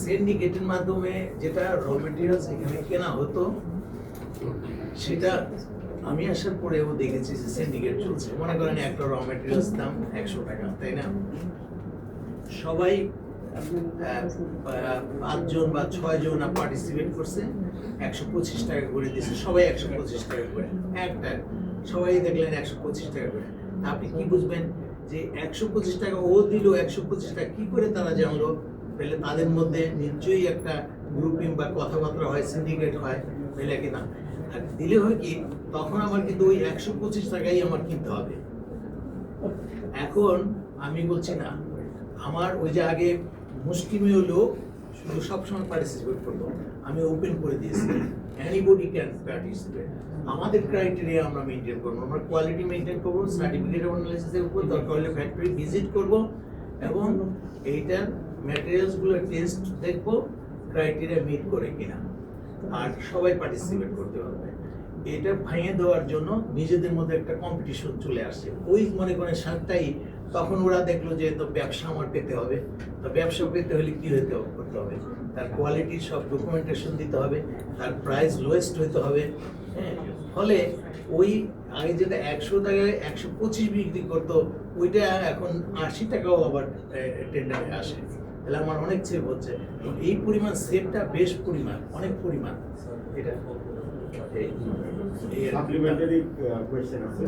সিন্ডিকেটের মাধ্যমে যেটা র মেটেরিয়ালস এখানে কেনা হতো সেটা আমি আসার পরেও দেখেছি যে সিন্ডিকেট চলছে। মনে করেন একটা র মেটেরিয়ালস দাম 100 টাকা, তাই না? সবাই 5 জন বা 6 জন পার্টিসিপেট করছে, 125 টাকা করে দিচ্ছে, সবাই 125 টাকা করে, একটা সবাই দেখলেন 125 টাকা করে। আপনি কি বুঝবেন যে 125 টাকা ও দিল, 125 টাকা কি করে তারা জানলো? তাহলে তাদের মধ্যে নিশ্চয়ই একটা গ্রুপিং বা কথাবার্তা হয়, সিন্ডিকেট হয়, তাহলে কিনা? আর দিলে হয় কি, তখন আমার কিন্তু ওই 125 টাকাই আমার কিনতে হবে। এখন আমি বলছি না, আমার ওই যে আগে মুষ্টিমেয় লোক শুধু সবসময় পার্টিসিপেট করতো, আমি ওপেন করে দিয়েছি, এনিবডি ক্যান পার্টিসিপেট। আমাদের ক্রাইটেরিয়া আমরা মেনটেন করবো, আমরা কোয়ালিটি মেনটেন করবো, সার্টিফিকেট অ্যানালাইসিসের উপর দরকার হলে ফ্যাক্টরি ভিজিট করবো এবং এইটার ম্যাটেরিয়ালসগুলোর টেস্ট দেখবো ক্রাইটেরিয়া মিট করে কিনা, আর সবাই পার্টিসিপেট করতে পারবে। এটা ভেঙে দেওয়ার জন্য নিজেদের মধ্যে একটা কম্পিটিশন চলে আসে। ওই মনে করেন সাতটাই, তখন ওরা দেখলো যে তো ব্যবসা আমার পেতে হবে, তো ব্যবসা পেতে হলে কি করতে হবে? তার কোয়ালিটির সব ডকুমেন্টেশন দিতে হবে, তার প্রাইস লোয়েস্ট হইতে হবে। হ্যাঁ, ফলে ওই আগে যেটা 100 টাকায় 125 বিক্রি করতো, ওইটা এখন 80 টাকাও আবার টেন্ডারে আসে। তাহলে আমার অনেক সেভ হচ্ছে। এই পরিমাণ সেভটা বেশ পরিমাণ, অনেক পরিমাণ। এটা সাপ্লিমেন্টারি কোয়েশ্চেন আছে।